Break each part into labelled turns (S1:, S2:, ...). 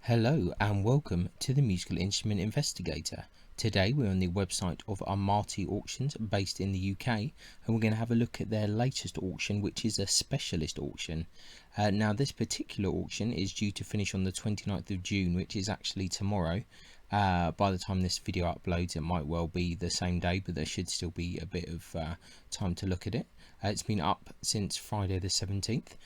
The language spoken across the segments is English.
S1: Hello and welcome to the Musical Instrument Investigator. Today we're on the website of Amati Auctions based in the UK, and we're going to have a look at their latest auction, which is a specialist auction. Now this particular auction is due to finish on the 29th of June, which is actually tomorrow. By the time this video uploads, it might well be the same day, but there should still be a bit of time to look at it. It's been up since Friday the 17th,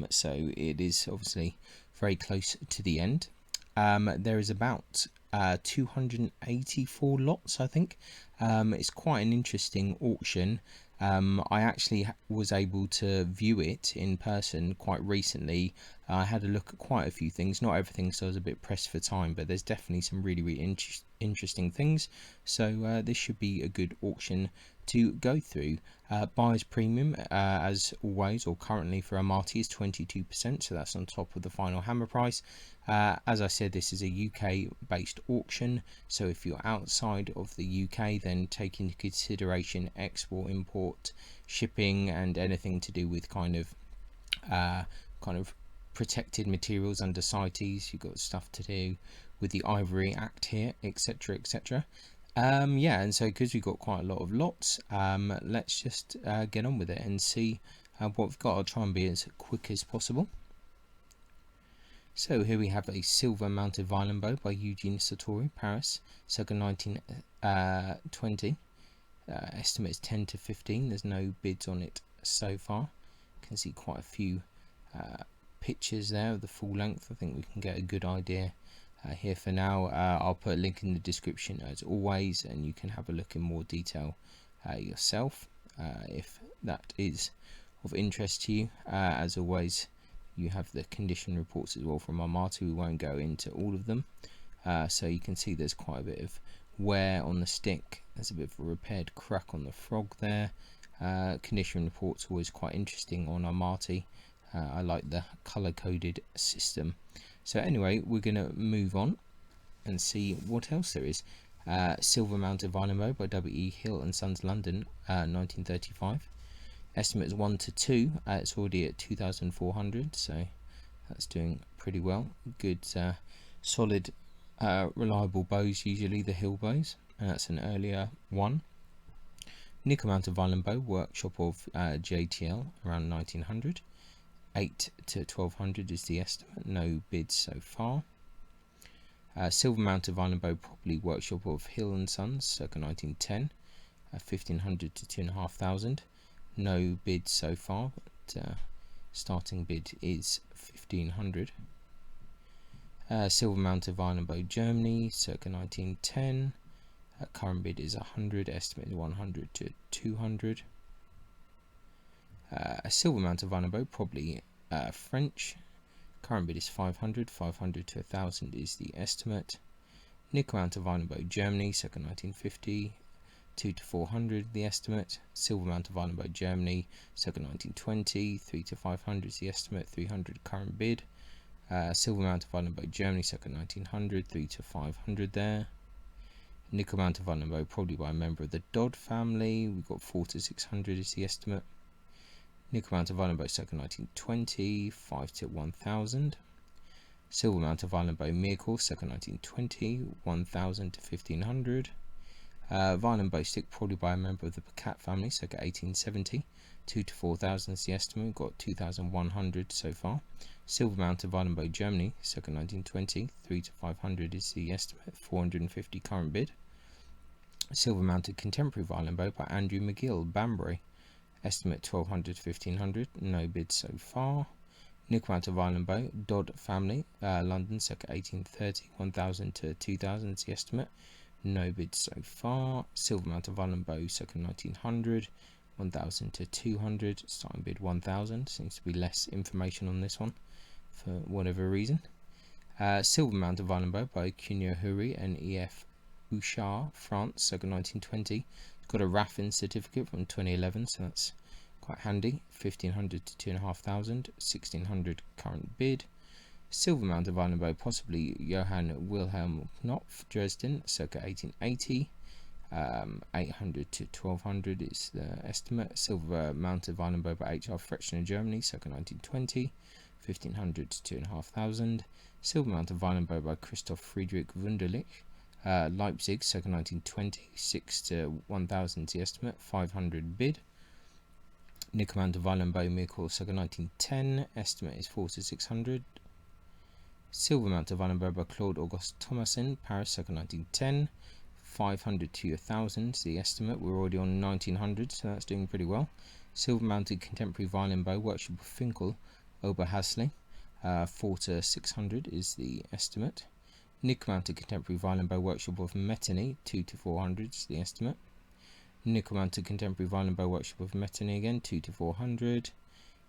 S1: so it is obviously very close to the end. There is about 284 lots, I think. It's quite an interesting auction. I actually was able to view it in person quite recently. I had a look at quite a few things, not everything, so I was a bit pressed for time, but there's definitely some really interesting things. So this should be a good auction to go through. Buyer's premium, as always, or currently for Amati, is 22%, so that's on top of the final hammer price. As I said, this is a UK based auction, so if you're outside of the UK, then take into consideration export, import, shipping, and anything to do with kind of protected materials under CITES. You've got stuff to do with the Ivory Act here, etc, etc. Yeah, and so because we've got quite a lot of lots, let's just get on with it and see what we've got. I'll try and be as quick as possible. So here we have a silver mounted violin bow by Eugene Sartori, Paris, circa 1920. Estimate is 10 to 15. There's no bids on it so far. You can see quite a few pictures there of the full length. I think we can get a good idea here for now. I'll put a link in the description as always, and you can have a look in more detail yourself if that is of interest to you. As always, you have the condition reports as well from Amati. We won't go into all of them. So you can see there's quite a bit of wear on the stick. There's a bit of a repaired crack on the frog there. Condition reports always quite interesting on Amati. I like the color coded system. So anyway, we're going to move on and see what else there is. Silver mounted violin bow by W.E. Hill and Sons, London, 1935. Estimate is 1 to 2. It's already at 2,400, so that's doing pretty well. Good, solid, reliable bows, usually the Hill bows, and that's an earlier one. Nickel mounted violin bow, workshop of JTL, around 1900. 8 to 1200 is the estimate, no bids so far. Silver mounted violin bow, probably workshop of Hill and Sons, circa 1910. 1500 to 2500. No bids so far, but starting bid is 1500. Silver mounted violin bow, Germany, circa 1910. Current bid is 100, estimate is 100 to 200. A silver mounted violin bow, probably French. Current bid is 500, 500 to 1000 is the estimate. Nickel mounted violin bow, Germany, circa 1950. 2 to 400 the estimate. Silver mounted violin bow, Germany, circa 1920. 3 to 500 is the estimate. 300 current bid. Silver mounted violin bow, Germany, circa 1900. 3 to 500 there. Nickel mounted violin bow, probably by a member of the Dodd family. We've got 4 to 600 is the estimate. Nickel mounted violin bow, circa 1920. 5 to 1000. Silver mounted violin bow, Mirkle, circa 1920. 1000 to 1500. Violin bow stick, probably by a member of the Cat family, circa 1870. 2 to 4000 is the estimate. We've got 2100 so far. Silver mounted violin bow, Germany, circa 1920. 3 to 500 is the estimate. 450 current bid. Silver mounted contemporary violin bow by Andrew McGill, Banbury. Estimate 1200 to 1500. No bid so far. Nickel mounted violin bow, Dodd family, London, circa 1830. 1000 to 2000 is the estimate. No bid so far. Silver mounted violin bow, circa 1900. 1000 to 200. Starting bid 1000. Seems to be less information on this one for whatever reason. Silver mounted violin bow by Cuneo Huri and E.F. Bouchard, France, circa 1920. It's got a Raffin certificate from 2011, so that's quite handy. 1500 to 2500. 1600 current bid. Silver mounted violin bow, possibly Johann Wilhelm Knopf, Dresden, circa 1880. 800 to 1200 is the estimate. Silver mounted violin bow by H.R. Frechner, Germany, circa 1920. 1500 to 2500. Silver mounted violin bow by Christoph Friedrich Wunderlich, Leipzig, circa 1920, 6 to 1000 is the estimate, 500 bid. Nickel mounted violin bow Mirko, circa 1910, estimate is 4 to 600. Silver mounted violin bow by Claude Auguste Thomasin, Paris, circa 1910, 500 to 1000 is the estimate. We're already on 1900, so that's doing pretty well. Silver mounted contemporary violin bow, workshop of Finkel, Oberhasli, 4 to 600 is the estimate. Nickel mounted contemporary violin bow, workshop of Metternich, 2 to 400 is the estimate. Nickel mounted contemporary violin bow, workshop of Metternich again, 2 to 400.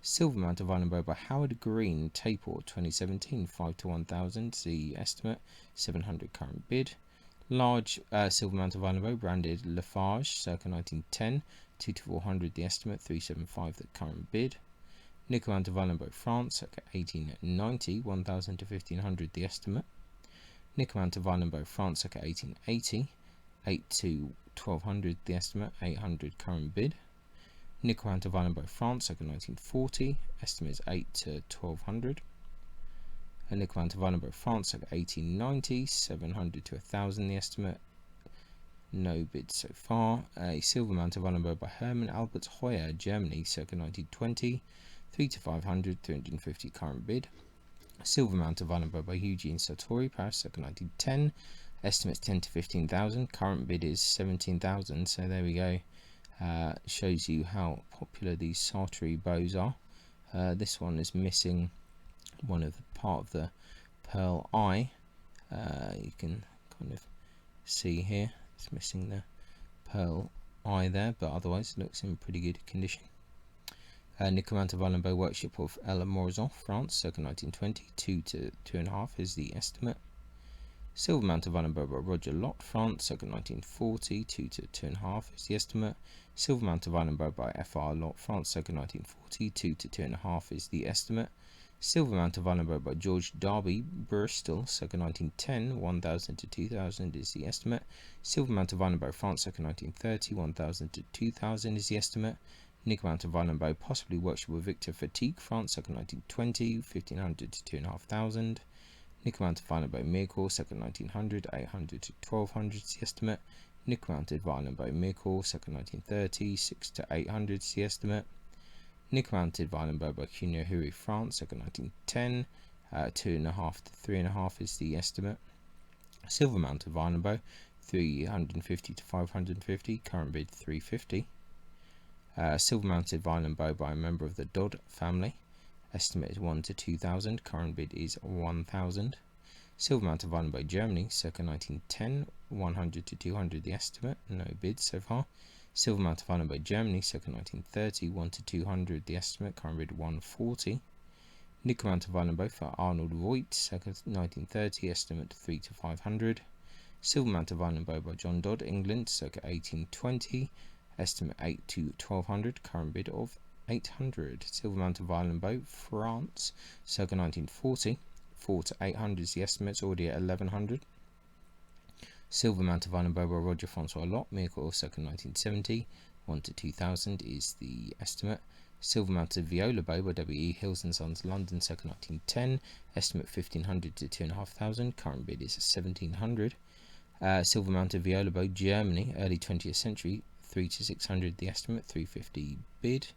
S1: Silver mounted violin bow by Howard Green, Tayport, 2017, 5 to 1000 is the estimate, 700 current bid. Large silver mounted violin bow branded Lafarge, circa 1910, 2 to 400 the estimate, 375 the current bid. Nickel mounted violin bow France, circa 1890, 1000 to 1500 the estimate. Nickel mounted violin bow France, circa 1880, 8 to 1200 the estimate, 800 current bid. Nickel mounted violin bow France, circa 1940, estimate is 8 to 1200. A nickel mounted violin bow France, circa 1890, 700 to 1000 the estimate, no bid so far. A silver mounted violin bow by Hermann Albert Heuer, Germany, circa 1920, 3 to 500, 350 current bid. A silver mounted violin bow by Eugene Sartori, Paris, circa 1910, estimates 10 to 15,000, current bid is 17,000, so there we go. Shows you how popular these Sartori bows are. This one is missing one of the part of the pearl eye. You can kind of see here it's missing the pearl eye there, but otherwise it looks in pretty good condition. Nickel mounted violin bow, workshop of Ella Morozov, France, circa 1920, 2 to 2.5 is the estimate. Silver mounted violin bow by Roger Lott, France, circa 1940, 2 to 2.5 is the estimate. Silver mounted violin bow by F.R. Lott, France, circa 1940, 2 to 2.5 is the estimate. Silver mounted violin bow by George Darby, Bristol, circa 1910, 1000 to 2000 is the estimate. Silver mounted violin bow France, circa 1930, 1000 to 2000 is the estimate. Nickel mounted violin bow, possibly workshop with Victor Fatigue, France, circa 1920, 1500 to 2500. Nickel mounted violin bow Mirko, circa 1900, 800 to 1200 is the estimate. Nickel mounted violin bow Mirko, circa 1930, 6 to 800 is the estimate. Nickel mounted violin bow by Cuneo Huri, France, circa 1910, 2.5 to 3.5 is the estimate. Silver mounted violin bow, 350 to 550, current bid 350. Silver mounted violin bow by a member of the Dodd family, estimate is 1 to 2000, current bid is 1000. Silver mounted violin bow Germany, circa 1910, 100 to 200 the estimate, no bids so far. Silver mounted violin bow Germany, circa 1930, 1 to 200 the estimate, current bid 140. Nickel mounted violin bow for Arnold Voigt, circa 1930, estimate 3 to 500. Silver mounted violin bow by John Dodd, England, circa 1820, estimate 8 to 1200, current bid of 800. Silver mounted violin bow France, circa 1940, 4 to 800 is the estimate, already at 1100. Silver mounted violin bow by Roger Francois Lott, Mirko, circa 1970, 1 to 2000 is the estimate. Silver mounted viola bow by W.E. Hills and Sons, London, circa 1910, estimate 1500 to 2500, current bid is 1700. Silver mounted viola bow Germany, early 20th century, 3 to 600 the estimate, 350 bid.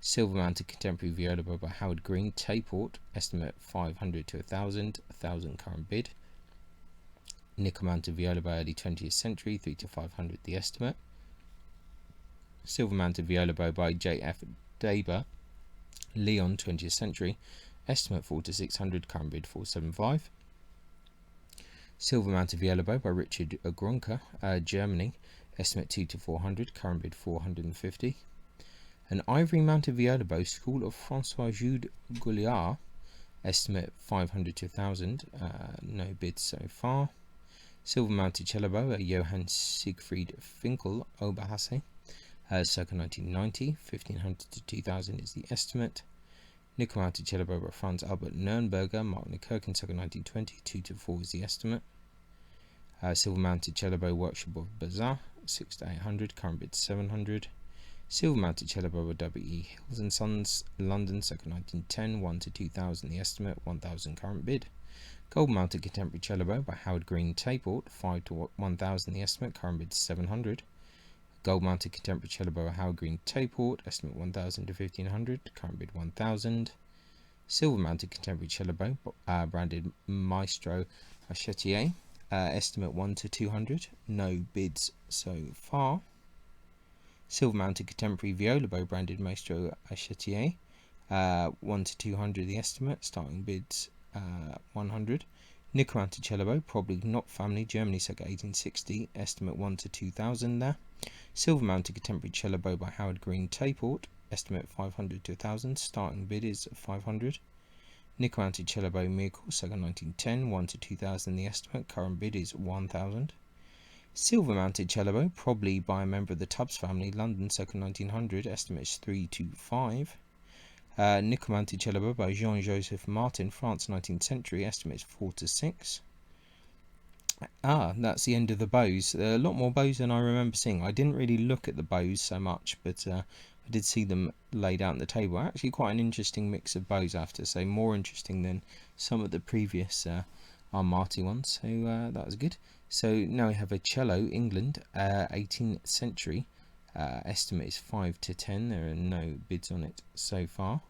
S1: Silver mounted contemporary viola bow by Howard Green, Tayport, estimate 500 to 1000, 1000 current bid. Nickel mounted viola bow early 20th century, 3 to 500 the estimate. Silver mounted viola bow by J.F. Daber, Leon, 20th century, estimate 4 to 600, current bid 475. Silver mounted viola bow by Richard Gronka, Germany, estimate 2 to 400, current bid 450. An ivory mounted viola bow, School of Francois Jude Gouliard, estimate 500 to 1000, no bids so far. Silver mounted cello bow, Johann Siegfried Finkel, Oberhasli, circa 1990, 1500 to 2000 is the estimate. Nickel mounted cello bow by Franz Albert Nürnberger, Mark Nikirkin, circa 1920, 2 to 4 is the estimate. Silver mounted cello bow, workshop of Bazar, 6 to 800, current bid 700. Silver mounted cello by W.E. Hills and Sons, London, circa 1910, 1 to 2000 the estimate, 1000 current bid. Gold mounted contemporary cello bow by Howard Green Tayport, 5 to 1000 the estimate, current bid 700. Gold mounted contemporary cello bow by Howard Green Tayport, estimate 1000 to 1500, current bid 1000. Silver mounted contemporary cello bow branded Maestro Achetier, estimate 1 to 200, no bids so far. Silver mounted contemporary viola bow branded Maestro Achetier, 1 to 200 the estimate, starting bids 100. Nickel mounted cello bow, probably not family, Germany circa 1860, estimate 1 to 2000 there. Silver mounted contemporary cello bow by Howard Green Tayport, estimate 500 to 1000, starting bid is 500. Nickel mounted cello bow Miracle circa 1910, 1 to 2000 the estimate, current bid is 1000. Silver mounted cello bow, probably by a member of the Tubbs family, London circa 1900, estimate is 3 to 5. Nickel mounted cello bow by Jean-Joseph Martin, France 19th century, estimate is 4 to 6. That's the end of the bows. A lot more bows than I remember seeing. I didn't really look at the bows so much, but I did see them laid out on the table. Actually quite an interesting mix of bows, I have to say. More interesting than some of the previous Amati ones, so that was good. So now we have a cello, England, 18th century. Estimate is 5 to 10. There are no bids on it so far.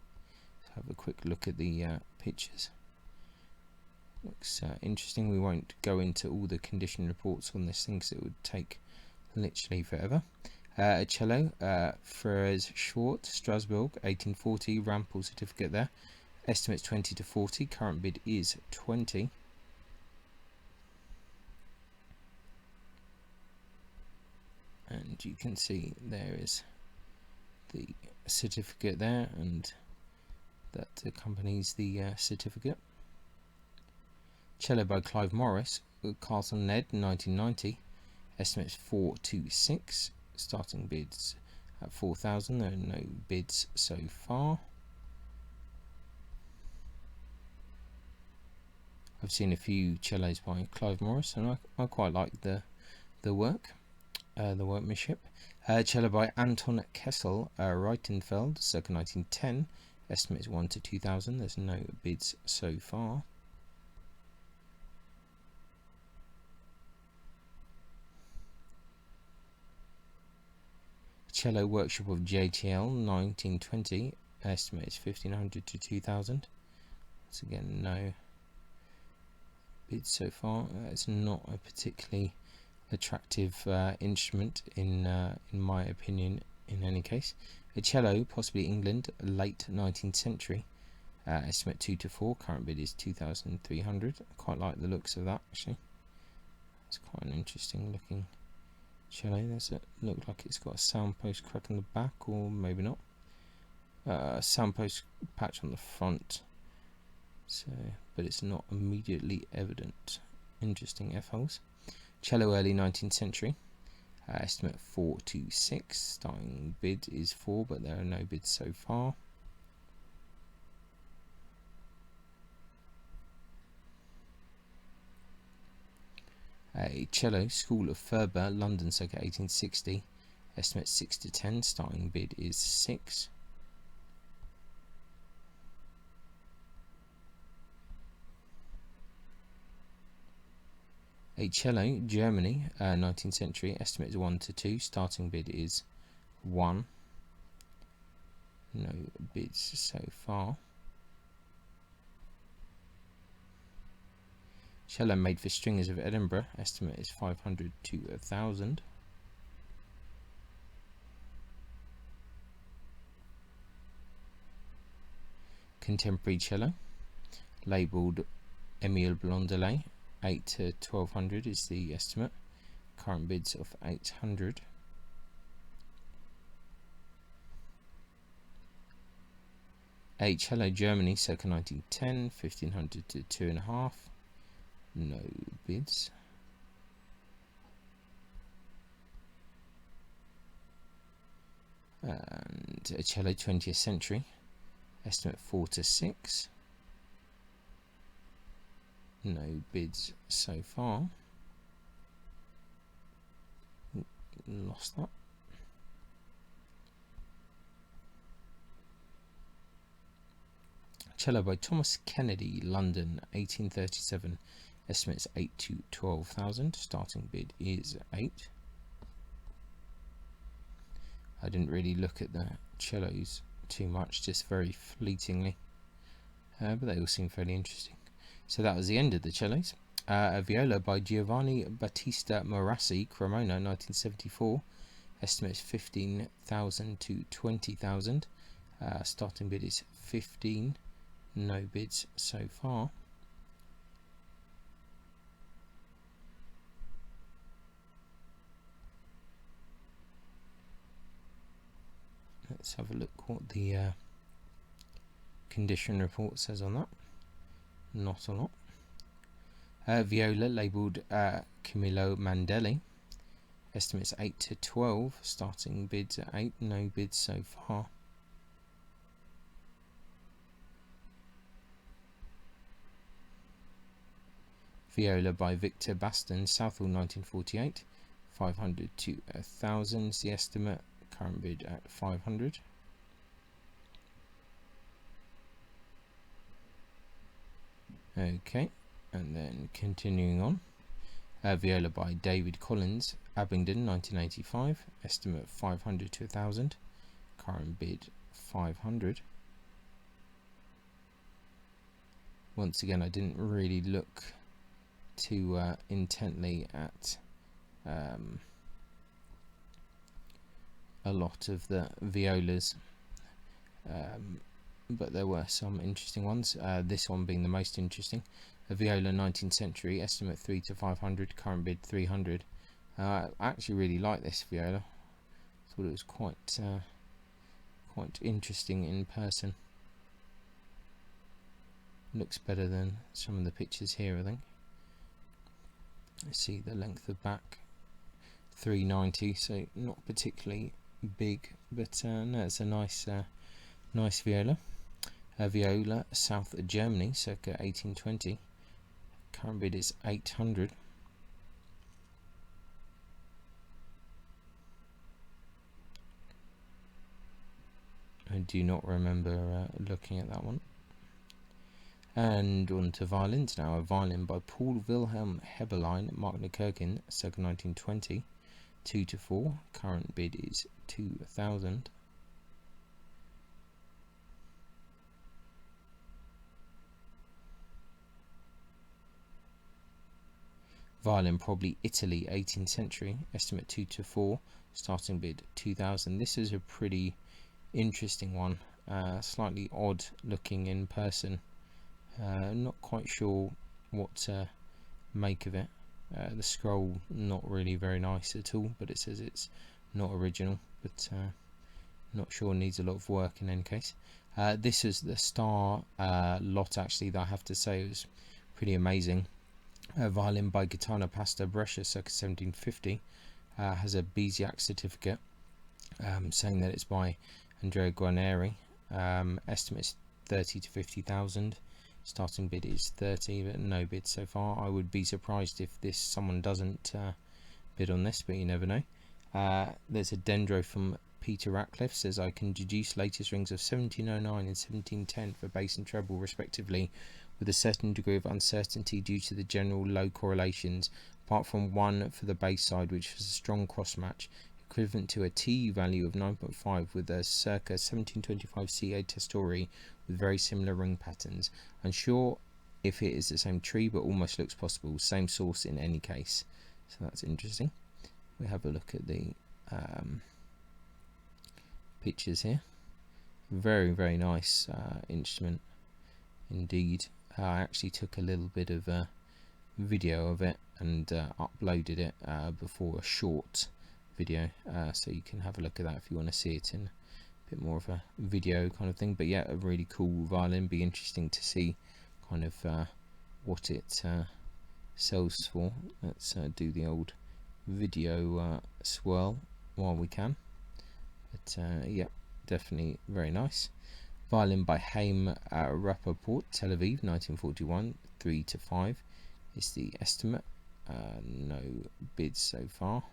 S1: Let's have a quick look at the pictures. Looks interesting. We won't go into all the condition reports on this thing because it would take literally forever. A cello, Frères Short, Strasbourg, 1840, Rampal certificate there. Estimates 20 to 40, current bid is 20. And you can see there is the certificate there, and that accompanies the certificate. Cello by Clive Morris, Castle Ned, 1990. Estimates 4 to 6. Starting bids at 4,000. There are no bids so far. I've seen a few cellos by Clive Morris, and I quite like the work, the workmanship. Cello by Anton Kessel, Reitenfeld, circa 1910. Estimates 1 to 2,000. There's no bids so far. Cello Workshop of JTL, 1920. Estimate is 1,500 to 2,000. Once again, no bids so far. It's not a particularly attractive instrument in my opinion. In any case, a cello, possibly England, late 19th century. Estimate 2 to 4. Current bid is 2,300. I quite like the looks of that actually. It's quite an interesting looking cello. Does it look like it's got a soundpost crack on the back, or maybe not? Soundpost patch on the front. So, but it's not immediately evident. Interesting F-holes. Cello early 19th century. Estimate 4 to 6. Starting bid is 4, but there are no bids so far. A cello, School of Ferber, London, circa 1860. Estimate 6 to 10. Starting bid is 6. A cello, Germany, 19th century. Estimate is 1 to 2. Starting bid is 1. No bids so far. Cello made for Stringers of Edinburgh. Estimate is 500 to 1,000. Contemporary cello, labelled Emile Blondelet. 8 to 1,200 is the estimate. Current bids of 800. A cello, Germany, circa 1910. 1,500 to 2,500. No bids. And a cello, 20th century. Estimate 4 to 6. No bids so far. Lost that. Cello by Thomas Kennedy, London, 1837. Estimates 8 to 12,000. Starting bid is 8. I didn't really look at the cellos too much, just very fleetingly, but they all seem fairly interesting. So that was the end of the cellos. A viola by Giovanni Battista Marassi, Cremona, 1974. Estimates 15,000 to 20,000. Starting bid is 15. No bids so far. Let's have a look what the condition report says on that. Not a lot. Viola labelled Camillo Mandelli. Estimates 8 to 12. Starting bids at 8. No bids so far. Viola by Victor Baston, Southall, 1948. 500 to 1,000 is the estimate. Current bid at 500. Okay, and then continuing on. Viola by David Collins, Abingdon, 1985. Estimate 500 to 1,000. Current bid 500. Once again, I didn't really look too intently at a lot of the violas, but there were some interesting ones, this one being the most interesting. A viola 19th century, estimate 3 to 500, current bid 300. I actually really like this viola. Thought it was quite interesting in person. Looks better than some of the pictures here, I think. Let's see the length of back, 390, so not particularly big, but no, it's a nice viola. A viola, South Germany, circa 1820. Current bid is 800. I do not remember looking at that one. And on to violins now. A violin by Paul Wilhelm Heberlein, Mark Kirkin, circa 1920. 2 to 4. Current bid is 2,000. Violin, probably Italy, 18th century. Estimate 2 to 4. Starting bid 2,000. This is a pretty interesting one. Slightly odd looking in person. Not quite sure what to make of it. The scroll not really very nice at all, but it says it's not original, but not sure, needs a lot of work in any case. This is the star lot actually, that I have to say was pretty amazing. A violin by Gaetano Pasta Brescia, circa 1750, has a Beziak certificate saying that it's by Andrea Guarneri. Estimates 30 to 50,000. Starting bid is 30, but no bid so far. I would be surprised if someone doesn't bid on this, but you never know. There's a dendro from Peter Ratcliffe, says I can deduce latest rings of 1709 and 1710 for bass and treble respectively, with a certain degree of uncertainty due to the general low correlations, apart from one for the bass side which was a strong cross match, equivalent to a T value of 9.5 with a circa 1725 CA Testori with very similar ring patterns. Unsure if it is the same tree, but almost looks possible. Same source in any case. So that's interesting. We have a look at the pictures here. Very, very nice instrument indeed. I actually took a little bit of a video of it and uploaded it before a short video, so you can have a look at that if you want to see it in a bit more of a video kind of thing. But yeah, a really cool violin. Be interesting to see kind of what it sells for. Let's do the old video swirl while we can. But yeah, definitely very nice. Violin by Haim Rappaport, Tel Aviv, 1941. 3 to 5 is the estimate. No bids so far.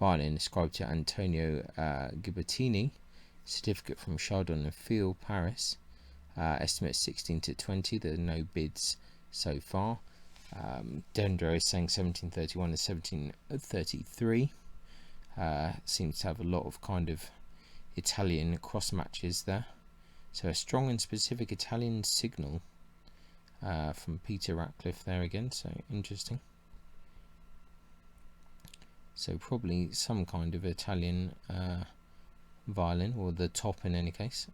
S1: Violin ascribed to Antonio Ghibertini. Certificate from Chardon and Field, Paris. Estimate 16 to 20. There are no bids so far. Dendro is saying 1731 and 1733. Seems to have a lot of kind of Italian cross matches there. So a strong and specific Italian signal from Peter Ratcliffe there again. So interesting. So probably some kind of Italian violin, or the top in any case.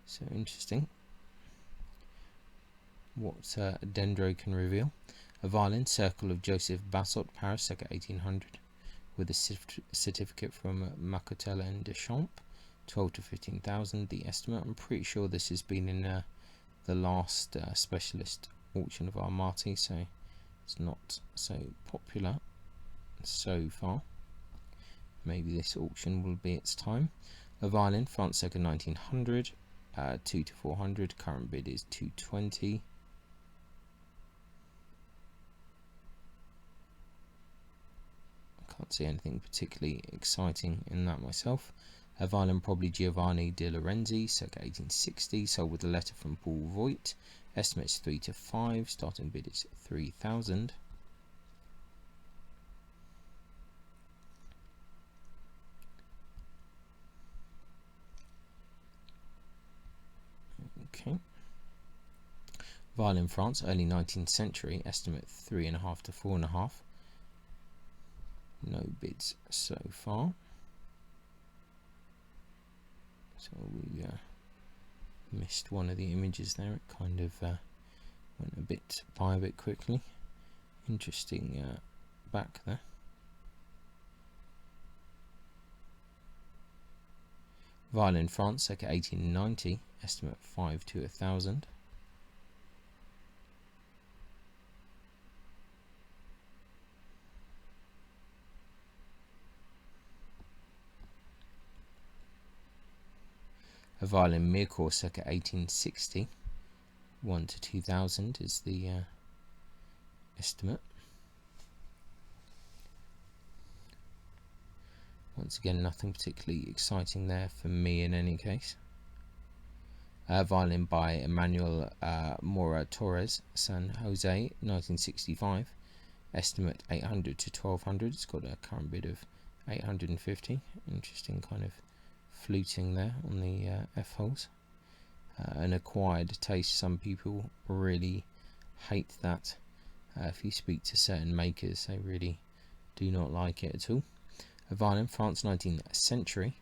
S1: So interesting what Dendro can reveal. A violin, Circle of Joseph Bassot, Paris, circa 1800, with a certificate from Macotella and Deschamps, 12 to 15,000. The estimate. I'm pretty sure this has been in the last specialist auction of Amati, so it's not so popular so far. Maybe this auction will be its time. A violin, France, circa 1900, 2 to 400. Current bid is 220. Can't see anything particularly exciting in that myself. A violin, probably Giovanni de Lorenzi, circa 1860, sold with a letter from Paul Voigt. Estimates 3 to 5. Starting bid is 3,000. Okay. Violin, France, early 19th century. Estimate 3.5 to 4.5. No bids so far. So we missed one of the images there. It kind of went a bit quickly. Interesting back there. Violin, France, circa 1890. Estimate 5 to 1,000. A violin, Mircore, circa 1860. 1 to 2,000 is the estimate. Once again, nothing particularly exciting there for me in any case. Violin by Emmanuel Mora Torres, San Jose, 1965. Estimate 800 to 1,200. It's got a current bid of 850. Interesting kind of fluting there on the F holes. An acquired taste. Some people really hate that. If you speak to certain makers, they really do not like it at all. A violin, France, 19th century.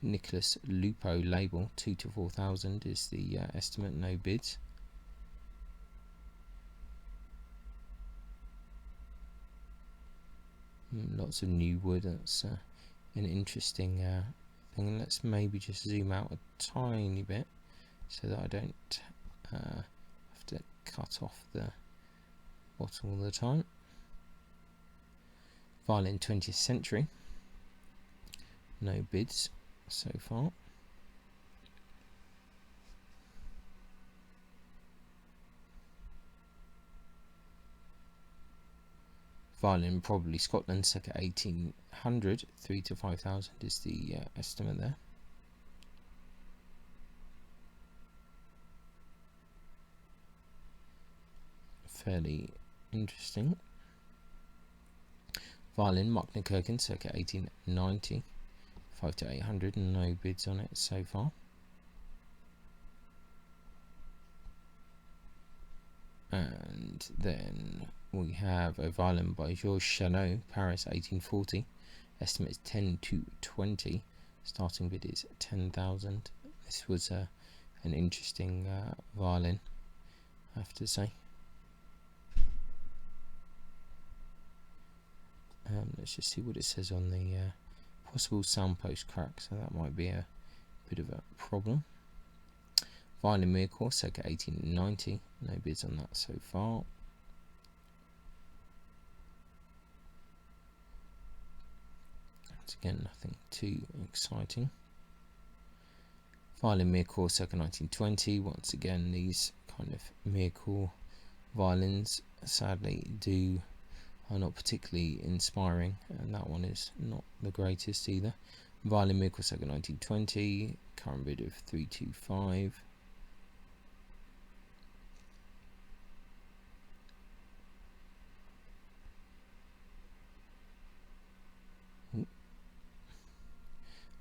S1: Nicholas Lupo label, 2 to 4,000 is the estimate. No bids. Lots of new wood. That's an interesting thing. Let's maybe just zoom out a tiny bit so that I don't have to cut off the bottom all the time. Violin, 20th century. No bids so far. Violin, probably Scotland, circa 1800. 3 to 5,000 is the estimate there. Fairly interesting. Violin, Marknikirken, circa 1890. 5 to 800, and no bids on it so far. And then we have a violin by Georges Chanot, Paris, 1840. Estimate is 10 to 20. Starting bid is 10,000. This was an interesting violin, I have to say. Let's just see what it says on the possible soundpost crack, so that might be a bit of a problem. Violin, Mircore, circa 1890. No bids on that so far. Once again, nothing too exciting. Violin, Mircore, circa 1920. Once again, these kind of Mircore violins sadly do are not particularly inspiring, and that one is not the greatest either. Violin miracle circa 1920, current bid of 325.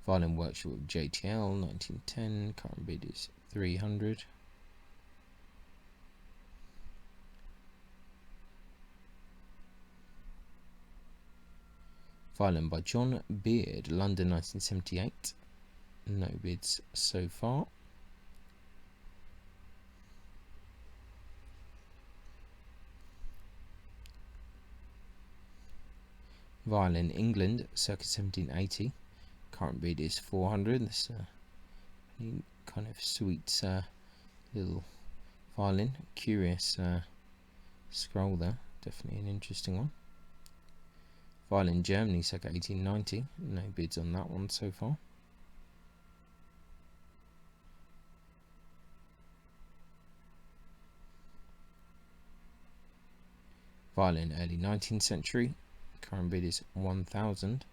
S1: Violin workshop of JTL 1910, current bid is 300. Violin by John Beard, London 1978, no bids so far. Violin England, circa 1780, current bid is 400. This kind of sweet little violin, curious scroll there, definitely an interesting one. Violin Germany, circa 1890, no bids on that one so far. Violin early 19th century, current bid is 1,000.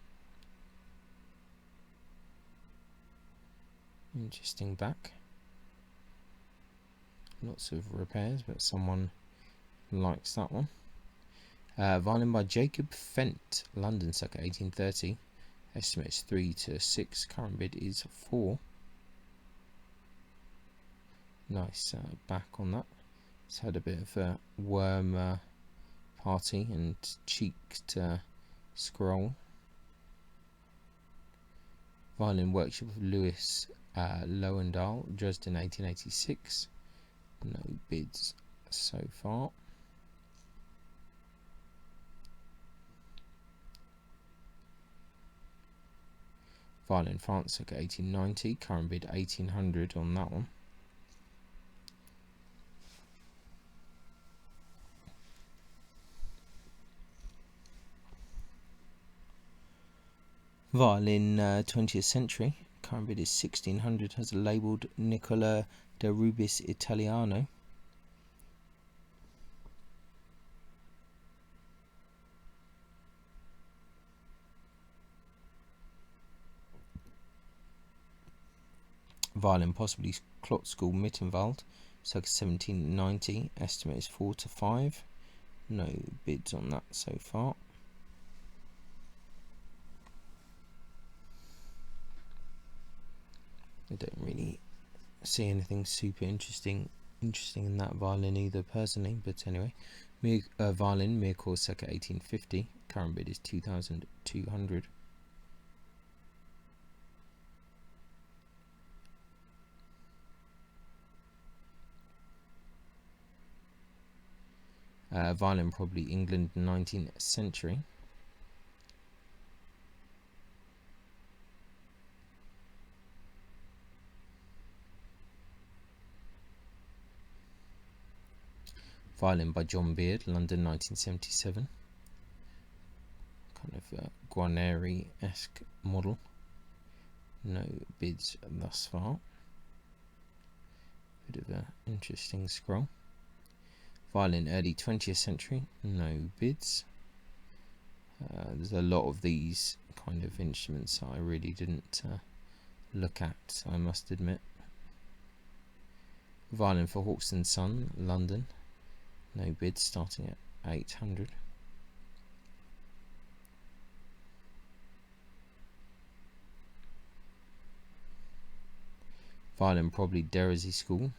S1: Interesting back. Lots of repairs, but someone likes that one. Violin by Jacob Fent, London, circa 1830. Estimates 3 to 6. Current bid is 4. Nice back on that. It's had a bit of a worm party and cheeked scroll. Violin workshop of Louis Lowendahl, Dresden 1886. No bids so far. Violin France, circa 1890, current bid 1800 on that one. Violin 20th century, current bid is 1600, has a labelled Nicola de Rubis Italiano. Violin possibly Clock School Mittenwald, circa 1790, estimate is 4 to 5. No bids on that so far. I don't really see anything super interesting in that violin either personally, but anyway. Violin Mircore, circa 1850, current bid is 2,200. Violin probably England 19th century. Violin by John Beard, London 1977. Kind of a Guarneri-esque model. No bids thus far. Bit of an interesting scroll. Violin early 20th century, no bids. There's a lot of these kind of instruments I really didn't look at, I must admit. Violin for Hawks and Son, London, no bids, starting at 800. Violin probably Derezy School,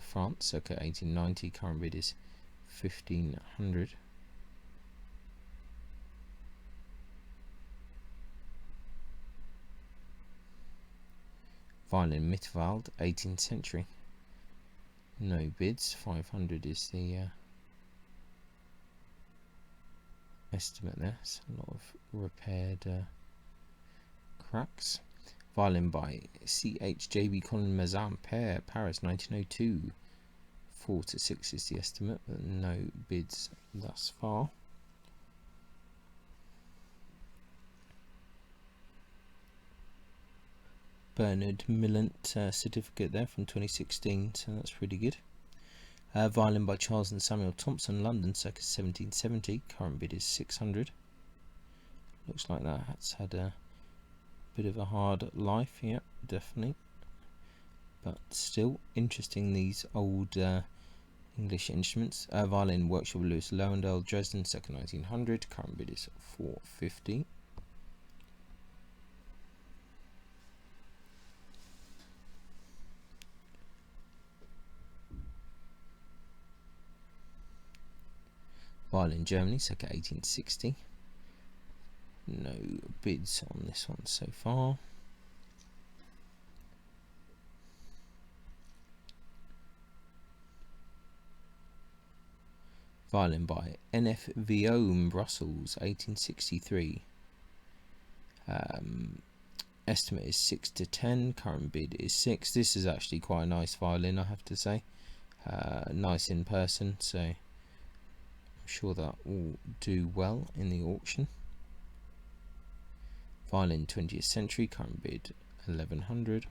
S1: France, circa 1890, current bid is 1,500. Violin Mittenwald, 18th century, no bids, 500 is the estimate there. It's a lot of repaired cracks. Violin by CHJB Colin Mazin, Paris 1902. 4 to 6 is the estimate, but no bids thus far. Bernard Millant certificate there from 2016, so that's pretty good. Violin by Charles and Samuel Thompson, London, circa 1770. Current bid is 600. Looks like that's had a bit of a hard life, yeah, definitely. But still interesting, these old English instruments. Violin workshop of Louis Lowendale, Dresden, circa 1900. Current bid is 450. Violin, Germany, circa 1860. No bids on this one so far. Violin by N.F. Viaume, Brussels, 1863. Estimate is 6 to 10. Current bid is 6. This is actually quite a nice violin, I have to say. Nice in person, so I'm sure that will do well in the auction. Violin, 20th century. Current bid 1100.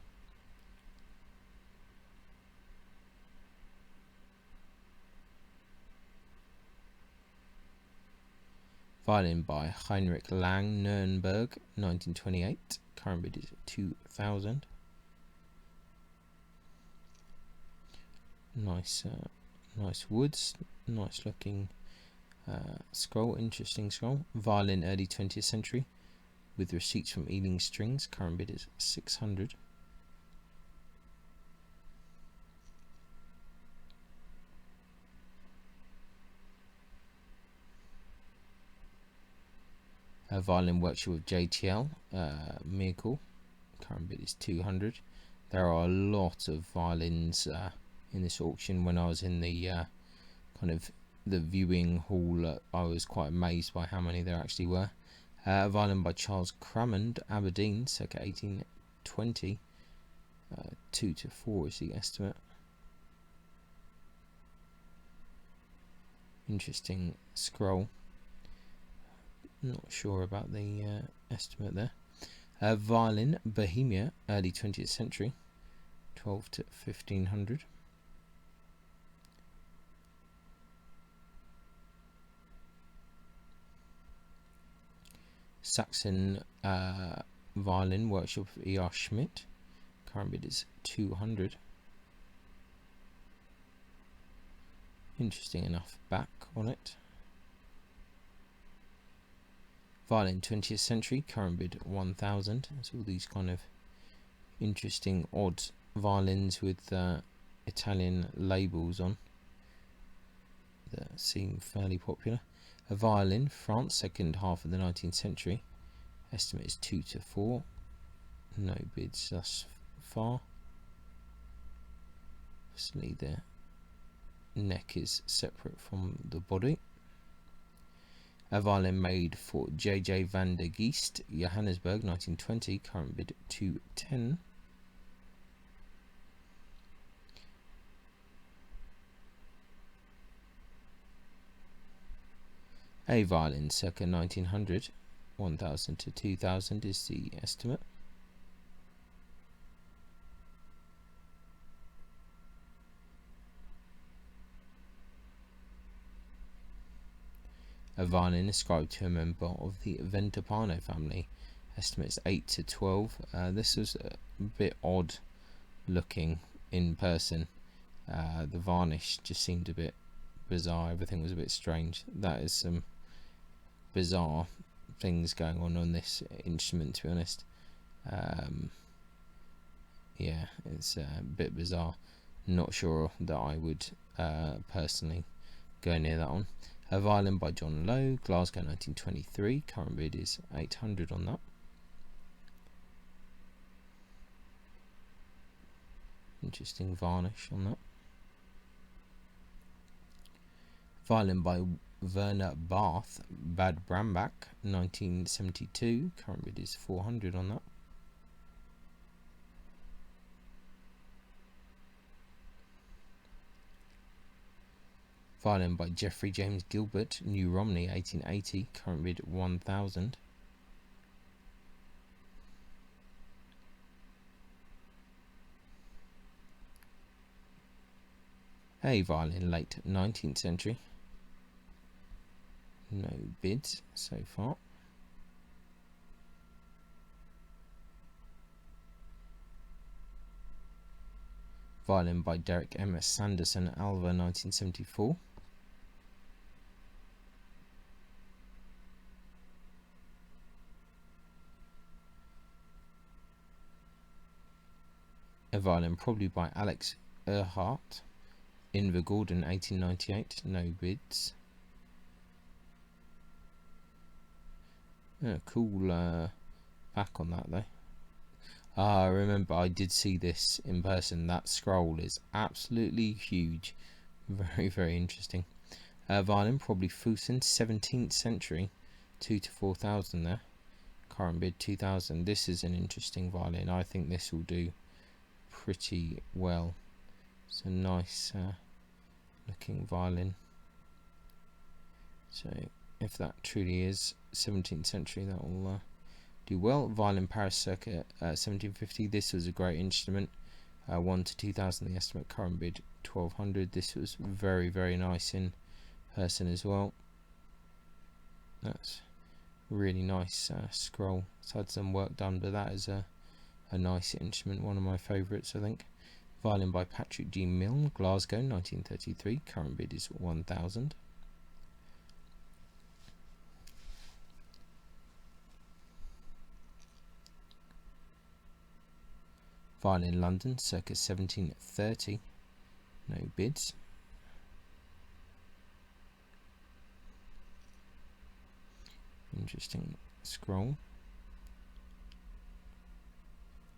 S1: Violin by Heinrich Lang, Nuremberg, 1928. Current bid is 2000. Nice woods, nice looking scroll, interesting scroll. Violin, early 20th century, with receipts from Ealing Strings. Current bid is 600. Violin workshop with JTL, Miracle. Current bid is 200. There are a lot of violins in this auction. When I was in the kind of the viewing hall, I was quite amazed by how many there actually were. Violin by Charles Crummond, Aberdeen, circa 1820. 2 to 4 is the estimate. Interesting scroll. Not sure about the estimate there. Violin, Bohemia, early 20th century, 12 to 1500. Saxon violin, workshop of E.R. Schmidt. Current bid is 200. Interesting enough back on it. Violin, 20th century. Current bid 1000. It's all these kind of interesting odd violins with Italian labels on that seem fairly popular. A violin, France, second half of the 19th century. Estimate is 2 to 4. No bids thus far. Obviously the neck is separate from the body. A violin made for J.J. van der Geest, Johannesburg, 1920. Current bid 210. A violin circa 1900, 1000 to 2000 is the estimate. A violin ascribed to a member of the Ventopano family. Estimates 8 to 12. This was a bit odd looking in person. The varnish just seemed a bit bizarre. Everything was a bit strange. That is some bizarre things going on this instrument, to be honest. Yeah, it's a bit bizarre. Not sure that I would personally go near that one. A violin by John Lowe, Glasgow, 1923. Current bid is 800 on that. Interesting varnish on that. Violin by Werner Barth, Bad Brambach, 1972. Current bid is 400 on that. Violin by Geoffrey James Gilbert, New Romney, 1880. Current bid 1000. A violin, late 19th century. No bids so far. Violin by Derek M. Sanderson, Alva, 1974. A violin, probably by Alex Earhart, Invergordon, 1898. No bids. Cool back on that though. I remember I did see this in person. That scroll is absolutely huge. Very, very interesting. Violin, probably Fusen, 17th century. 2 to 4,000 there. Current bid 2,000. This is an interesting violin. I think this will do pretty well. It's a nice looking violin. So if that truly is 17th century, that will do well. Violin, Paris, circa 1750. This was a great instrument. 1 to 2,000 the estimate. Current bid 1,200. This was very, very nice in person as well. That's really nice scroll. It's had some work done, but that is a nice instrument. One of my favourites, I think. Violin by Patrick G. Milne, Glasgow, 1933. Current bid is 1,000. Violin, London, circa 1730. No bids. Interesting scroll.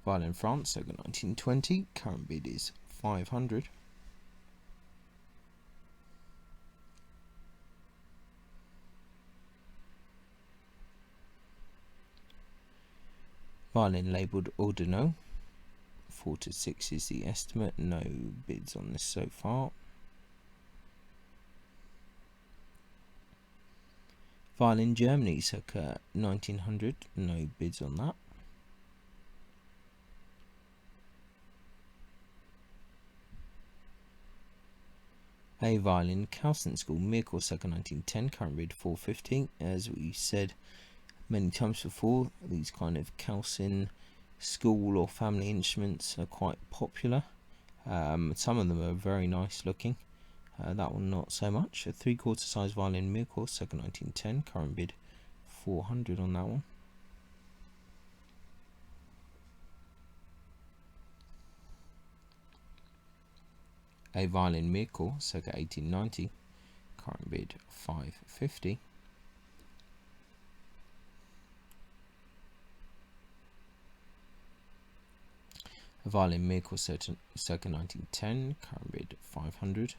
S1: Violin, France, circa 1920. Current bid is 500. Violin, labelled Ordino. 4 to 6 is the estimate. No bids on this so far. Violin, Germany, circa 1900. No bids on that. A violin, Calcin School, Mircore, circa 1910. Current bid 450. As we said many times before, these kind of Calcin school or family instruments are quite popular. Some of them are very nice looking. That one not so much. A 3/4 size violin, Mircore, circa 1910. Current bid 400 on that one. A violin, Mircore, circa 1890. Current bid 550. A violin, Mircore, circa 1910. Current bid 500.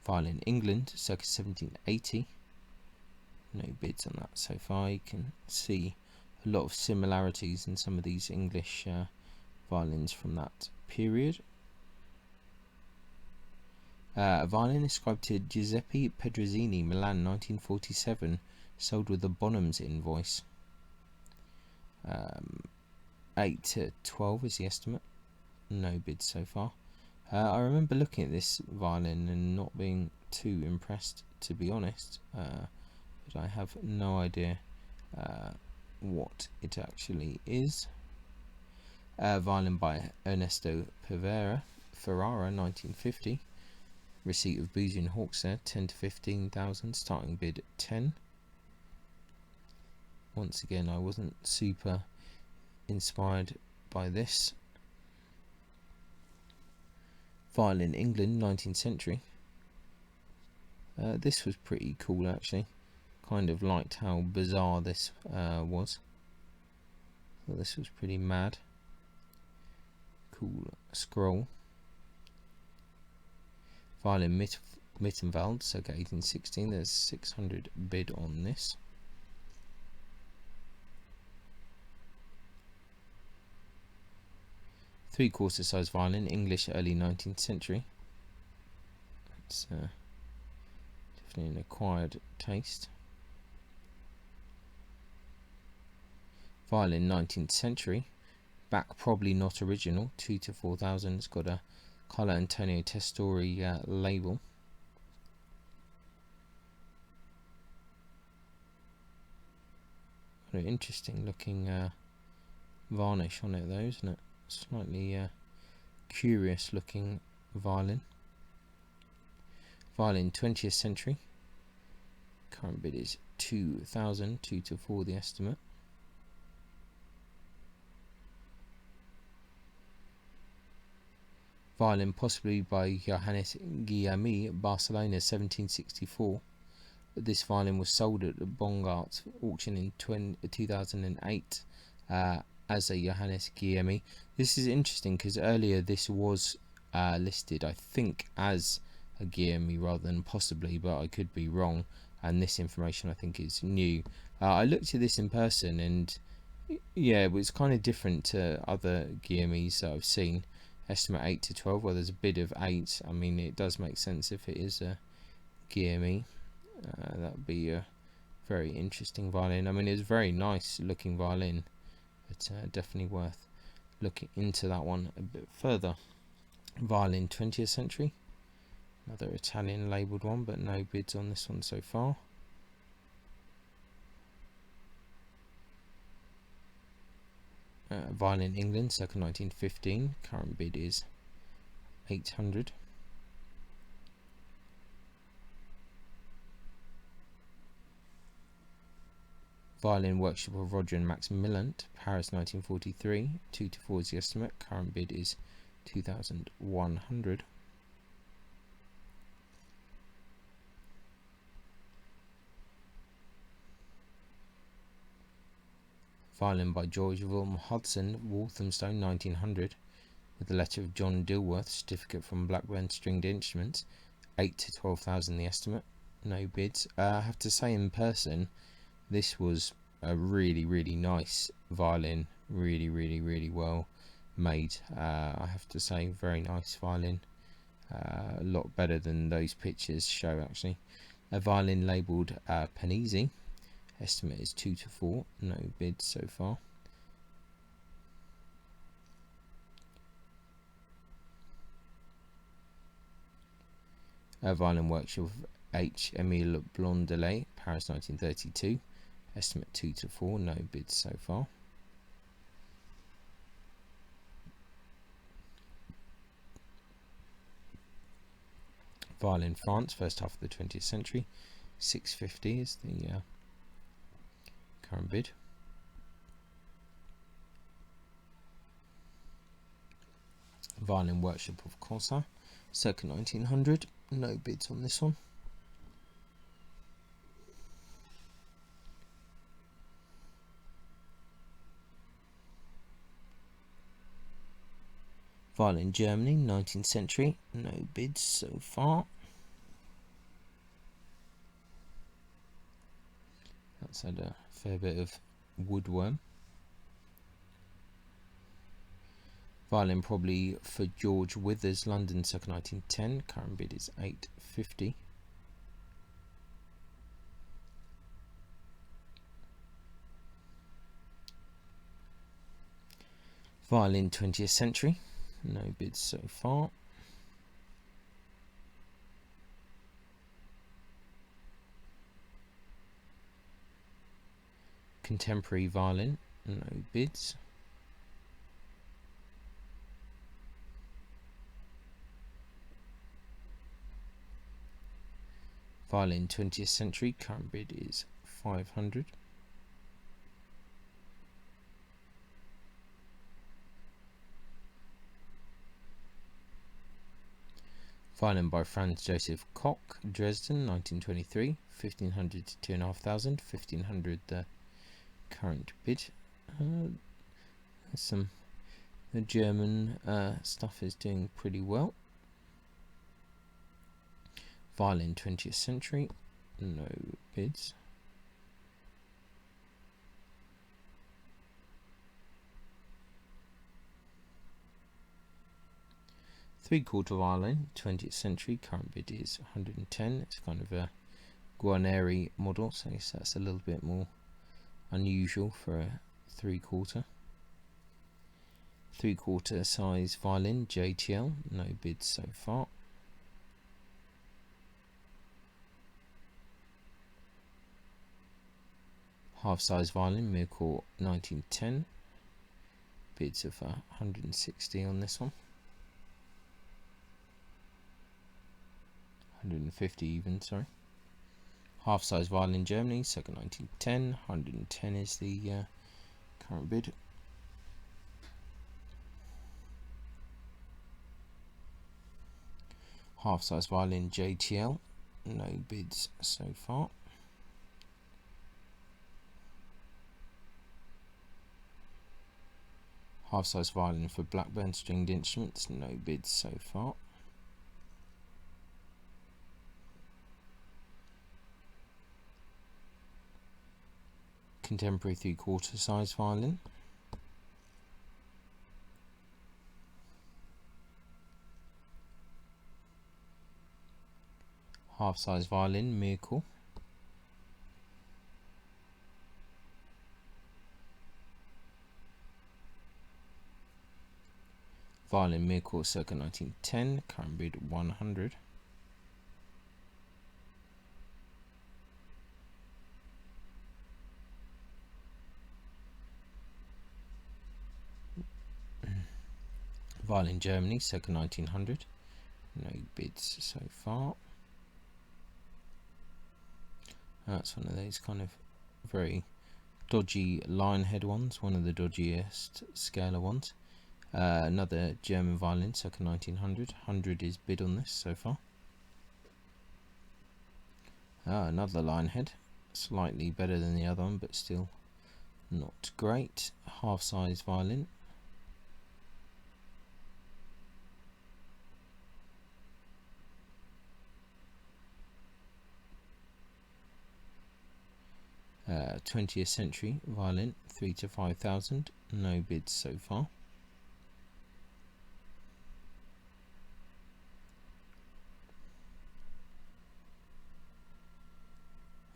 S1: Violin, England, circa 1780. No bids on that so far. You can see a lot of similarities in some of these English violins from that period. A violin ascribed to Giuseppe Pedrozzini, Milan, 1947, sold with the Bonhams invoice. 8 to 12 is the estimate. No bids so far. I remember looking at this violin and not being too impressed, to be honest. But I have no idea what it actually is. Violin by Ernesto Ferrara, 1950. Receipt of boozy and hawks there, 10 to 15,000. Starting bid 10. Once again, I wasn't super inspired by this. Violin, England, 19th century. This was pretty cool actually. Kind of liked how bizarre this was. So this was pretty mad. Cool scroll. Violin, Mittenwald, circa 1816. There's 600 bid on this. Three-quarter size violin, English, early 19th century. It's definitely an acquired taste. Violin 19th century, back probably not original, 2 to 4,000. It's got a Carlo Antonio Testori label. What an interesting looking varnish on it though, isn't it? Slightly curious looking violin. Violin 20th century, current bid is 2,000, 2 to 4 the estimate. Violin possibly by Johannes Guillaume, Barcelona, 1764. This violin was sold at the Bongart auction in 2008 as a Johannes Guillaume. This is interesting because earlier this was listed, I think, as a Guillaume rather than possibly, but I could be wrong, and this information I think is new. I looked at this in person and yeah, it was kind of different to other Guillaumes that I've seen. Estimate 8 to 12, well there's a bid of 8. I mean, it does make sense if it is a Guillaume. That would be a very interesting violin. I mean, it's a very nice looking violin, but definitely worth looking into that one a bit further. Violin 20th century, another Italian labelled one, but no bids on this one so far. Violin England, circa 1915, current bid is 800. Violin Workshop of Roger and Max Millant, Paris 1943, 2 to 4 is the estimate, current bid is 2,100. Violin by George William Hudson, Walthamstow 1900, with a letter of John Dilworth, certificate from Blackburn Stringed Instruments, 8 to 12,000 the estimate, no bids. I have to say in person, this was a really nice violin, really well made. I have to say, very nice violin, a lot better than those pictures show actually. A violin labelled Panizzi, estimate is 2 to 4, no bids so far. A Violin Workshop of H. Emile Blondelet, Paris 1932, estimate 2 to 4, no bids so far. Violin France, first half of the 20th century, 650 is the current bid. Violin Workshop of Corsa, circa 1900, no bids on this one. Violin Germany, 19th century, no bids so far. That's had a fair bit of woodworm. Violin probably for George Withers, London, circa 1910, current bid is 850. Violin 20th century, no bids so far. Contemporary violin, no bids. Violin 20th century, current bid is 500. Violin by Franz Joseph Koch, Dresden, 1923, 1,500 to 2,500, 1,500 the current bid. The German stuff is doing pretty well. Violin 20th century, no bids. Three-quarter violin, 20th century, current bid is 110. It's kind of a Guarneri model, so that's a little bit more unusual for a 3/4. 3/4 size violin, JTL, no bids so far. Half size violin, Miracle 1910, bids of 160 on this one. 150 even, sorry. Half size violin, Germany, circa 1910, 110 is the current bid. Half size violin, JTL, no bids so far. Half size violin for Blackburn stringed instruments, no bids so far. Contemporary 3/4 size violin. Half size violin, Miracle. Violin, Miracle, circa 1910, current bid 100. Violin, Germany, circa 1900, no bids so far. That's one of those kind of very dodgy lion head ones, one of the dodgiest scalar ones. Another German violin, circa 1900, 100 is bid on this so far. Another lion head, slightly better than the other one, but still not great. Half size violin. Uh, 20th century violin, 3 to 5,000, no bids so far.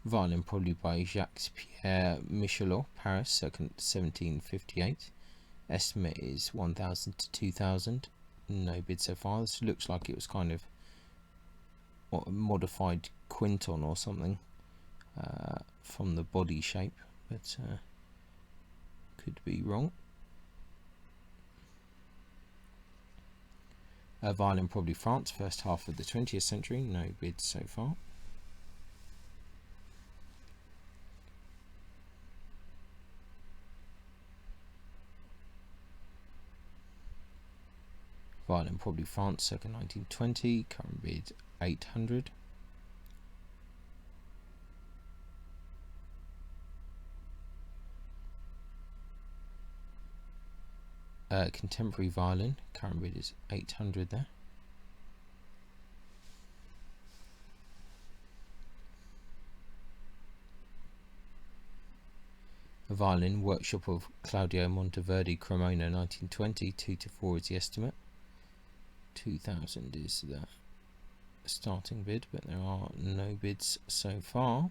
S1: Violin, probably by Jacques-Pierre Michelot, Paris, circa 1758. Estimate is 1,000 to 2,000, no bid so far. This looks like it was kind of a modified quinton or something from the body shape, but could be wrong. Violin, probably France, first half of the 20th century, no bids so far. Violin, probably France, circa 1920, current bid 800. Contemporary violin, current bid is 800 there. A violin, workshop of Claudio Monteverdi, Cremona, 1920, 2 to 4 is the estimate. 2,000 is the starting bid, but there are no bids so far.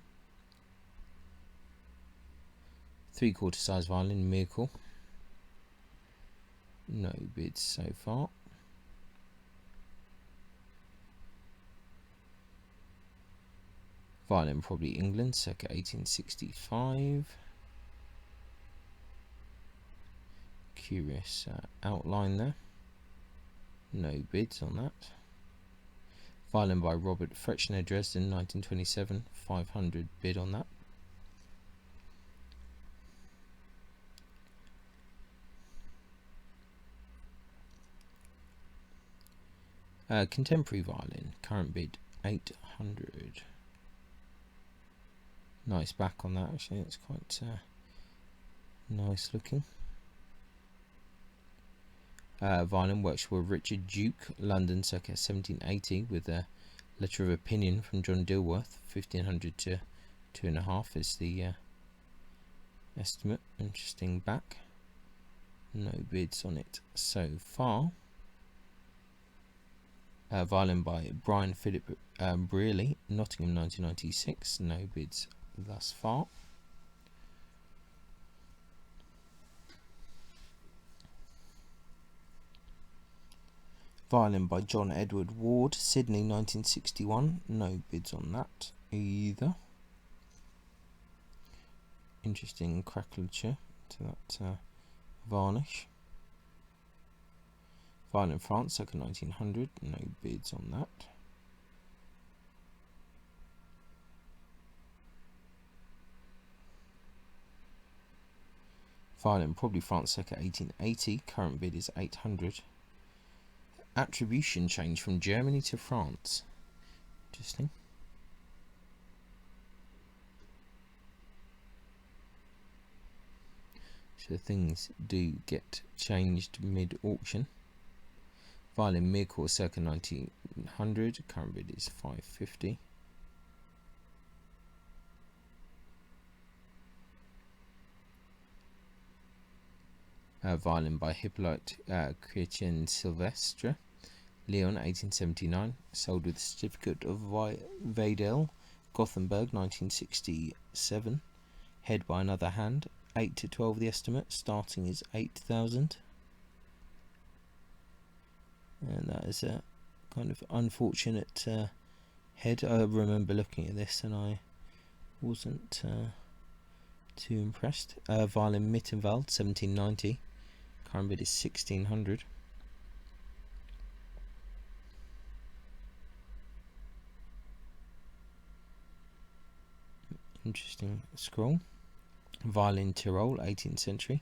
S1: 3/4 size violin, Miracle, no bids so far. Violin, probably England, circa 1865. Curious outline there. No bids on that. Violin by Robert Frechner, Dresden, 1927, 500 bid on that. Contemporary violin, current bid 800. Nice back on that, actually, it's quite nice looking. Violin, workshop of Richard Duke, London, circa 1780, with a letter of opinion from John Dilworth, 1500 to 2.5 is the estimate. Interesting back. No bids on it so far. Violin by Brian Philip Brearley, Nottingham, 1996, no bids thus far. Violin by John Edward Ward, Sydney 1961. No bids on that either. Interesting crackleture to that varnish. Violin France, circa 1900. No bids on that. Violin probably France, circa 1880. Current bid is 800. Attribution change from Germany to France. Interesting. So things do get changed mid-auction. Violin Mircore, circa 1900. Current bid is 550. Violin by Hippolyte Chrétien Sylvestre, Lyon 1879. Sold with certificate of Weidel, Gothenburg 1967. Head by another hand, 8 to 12 the estimate. Starting is 8,000. And that is a kind of unfortunate head. I remember looking at this and I wasn't too impressed. Violin Mittenwald 1790. Current bid is 1,600. Interesting scroll. Violin Tyrol, 18th century.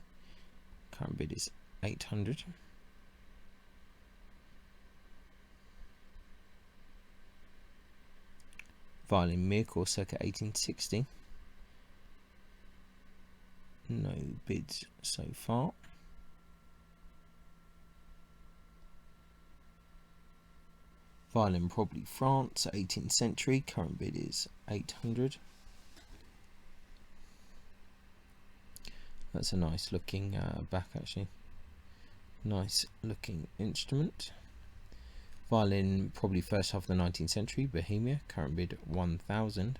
S1: Current bid is 800. Violin Mircore, circa 1860. No bids so far. Violin probably France, 18th century. Current bid is 800. That's a nice looking back actually. Nice looking instrument. Violin probably first half of the 19th century. Bohemia. Current bid 1,000.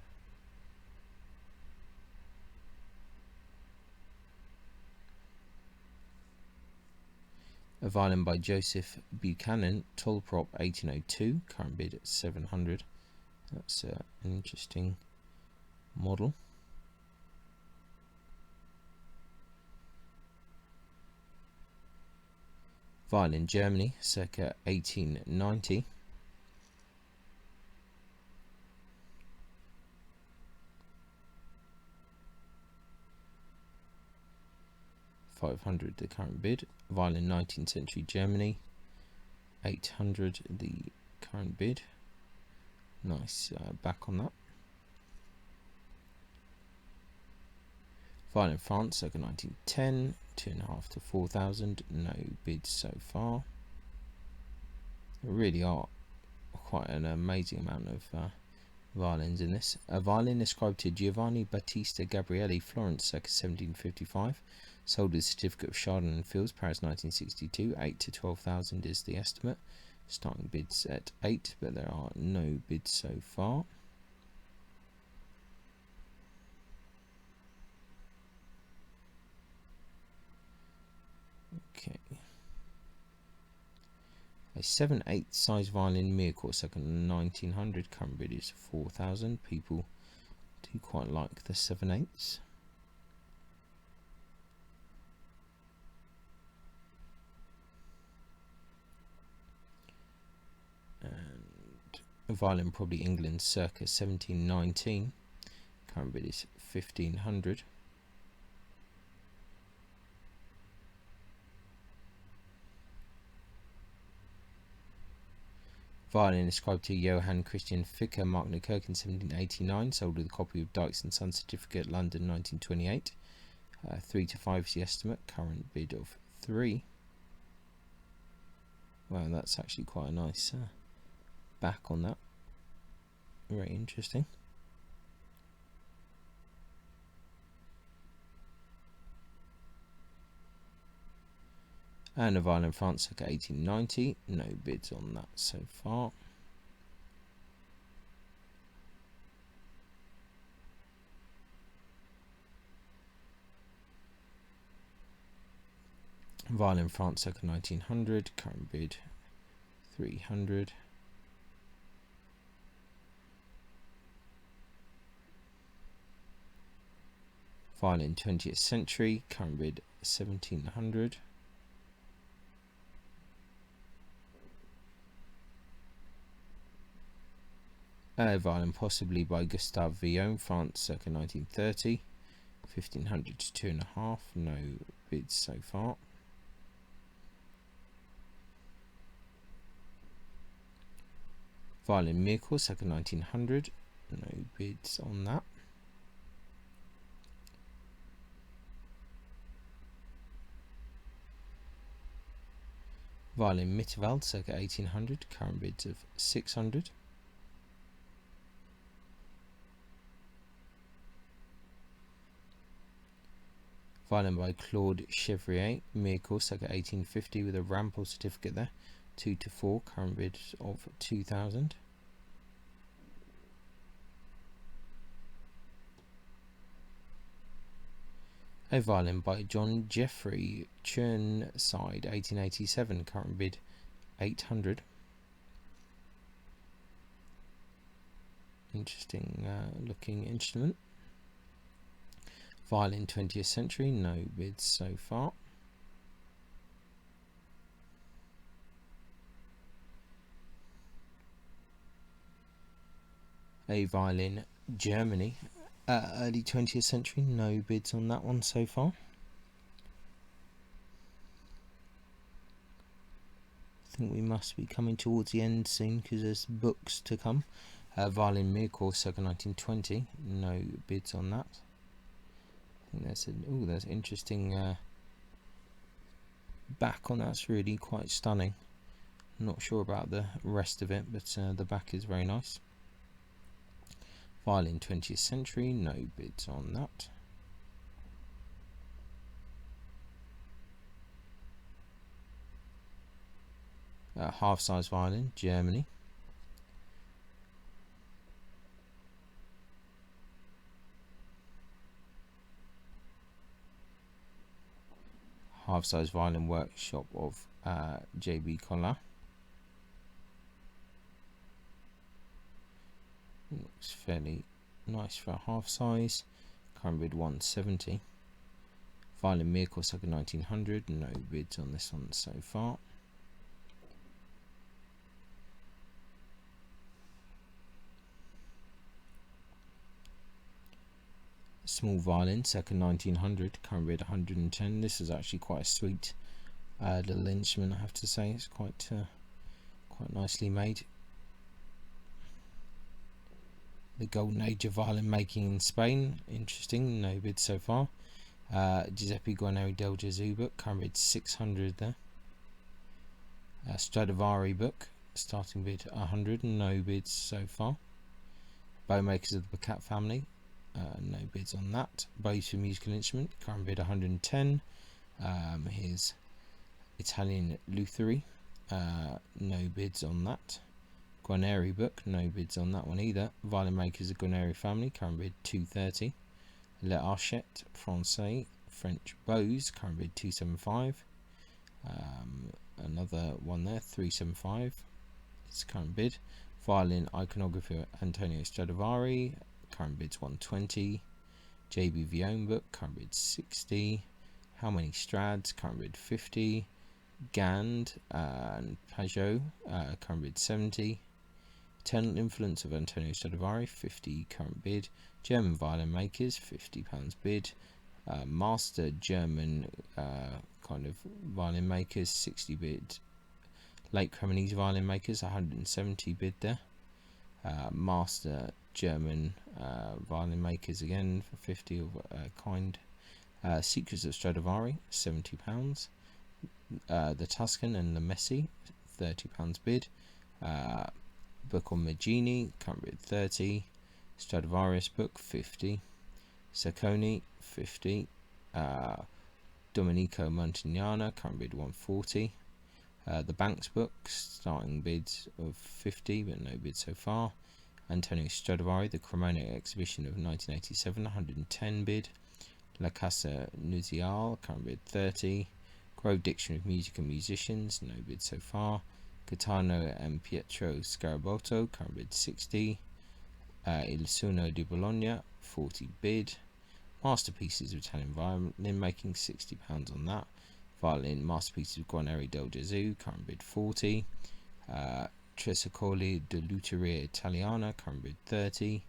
S1: A violin by Joseph Buchanan, Tollprop 1802, current bid at 700. That's an interesting model. Violin Germany, circa 1890. $500 the current bid. Violin 19th century Germany, 800 the current bid. Nice back on that. Violin France, circa 1910, 2.5 to 4,000. No bids so far. There really are quite an amazing amount of violins in this. A violin ascribed to Giovanni Battista Gabrielli, Florence, circa 1755. Sold with certificate of Chardin and Fields, Paris 1962. 8 to 12,000 is the estimate. Starting bids at 8, but there are no bids so far. Okay. A 7/8 size violin Mircore, circa 1900. Current bid is 4,000. People do quite like the 7/8s. And a violin probably England, circa 1719. Current bid is 1,500. Violin ascribed to Johann Christian Ficker, Mark-Nykirk in 1789. Sold with a copy of Dykes and Sons certificate, London 1928. 3 to 5 is the estimate. Current bid of 3. Wow, that's actually quite a nice back on that. Very interesting. And a violin France, circa 1890. No bids on that so far. Violin France, circa 1900. Current bid 300. Violin 20th century, current bid 1700. Violin possibly by Gustave Villon, France, circa 1930, 1500 to 2.5, no bids so far. Violin Miracle, circa 1900, no bids on that. Violin Mitterwald, circa 1800, current bids of 600. Violin by Claude Chevrier, Miracle, circa 1850, with a Rampal certificate there, 2 to 4, current bid of 2000. A violin by John Jeffrey Churnside, 1887, current bid 800. Interesting looking instrument. Violin 20th century, no bids so far. A violin Germany, early 20th century, no bids on that one so far. I think we must be coming towards the end soon because there's books to come. Violin Miracle, circa 1920, no bids on that. I think there's interesting back on that's really quite stunning. Not sure about the rest of it, but the back is very nice. Violin 20th century, no bids on that. Half-size violin, Germany. Half-size violin workshop of J.B. Collin. Looks fairly nice for a half-size. Current bid 170. Violin Miracle, circa 1900. No bids on this one so far. Small violin, circa 1900. Current bid 110. This is actually quite a sweet little instrument, I have to say. It's quite nicely made. The golden age of violin making in Spain, interesting, no bid so far. Giuseppe Guarneri del Gesù book, current bid 600 there. Stradivari book, starting bid 100, no bids so far. Bowmakers of the Baccat family, no bids on that. Bows for musical instrument, current bid 110. Here's Italian Lutheri, no bids on that. Guarneri book, no bids on that one either. Violin makers of Guarneri family, current bid 230. Le Archette Francais, French bows, current bid 275. Another one there, 375. It's current bid. Violin iconographer Antonio Stradivari, current bid's 120. JB Villon book, current bid 60. How many Strads, current bid 50. Gand and Pajot, current bid 70. Eternal Influence of Antonio Stradivari, 50 current bid. German violin makers, £50 bid. Master German kind of violin makers, 60 bid. Late Cremonese violin makers, 170 bid there. Master German violin makers again for 50 of kind. Secrets of Stradivari, £70. The Tuscan and the Messi, £30 bid. Book on Maggini, current bid 30. Stradivarius book, 50. Sacconi, 50. Domenico Montagnana, current bid 140. The Banks book, starting bids of 50, but no bid so far. Antonio Stradivari, the Cremona exhibition of 1987, 110 bid. La Casa Nuzial, current bid 30. Grove Dictionary of Music and Musicians, no bid so far. Gaetano and Pietro Scarabotto, current bid 60. Il Suono di Bologna, 40 bid. Masterpieces of Italian Violin making, £60 on that. Violin Masterpieces of Guarneri del Gesù, current bid 40. Tresacoli de Luteria Italiana, current bid 30.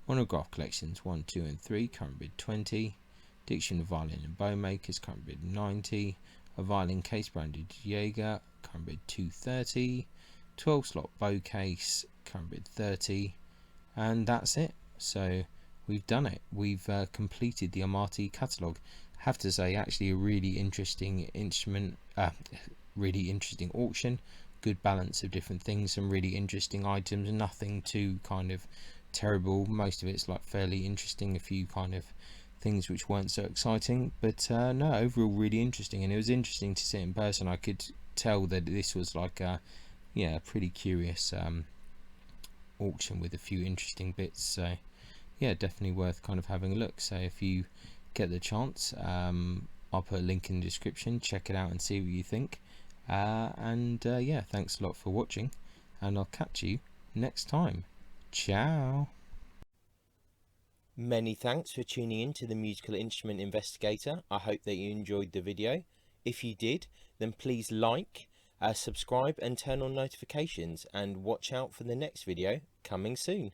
S1: Monograph Collections 1, 2 and 3, current bid 20. Diction of Violin and Bow Makers, current bid 90. A violin case branded Jaeger, current bid 230. 12 slot bow case, current bid 30. And that's it. So we've done it. We've completed the Amati catalogue. Have to say, actually a really interesting instrument, really interesting auction. Good balance of different things, some really interesting items, nothing too kind of terrible. Most of it's like fairly interesting, a few kind of things which weren't so exciting, but no, overall really interesting. And it was interesting to see it in person. I could tell that this was like a pretty curious auction with a few interesting bits. So yeah, definitely worth kind of having a look. So if you get the chance, I'll put a link in the description, check it out and see what you think. Yeah, thanks a lot for watching, and I'll catch you next time. Ciao.
S2: Many thanks for tuning in to the Musical Instrument Investigator. I hope that you enjoyed the video. If you did, then please like, subscribe and turn on notifications, and watch out for the next video coming soon.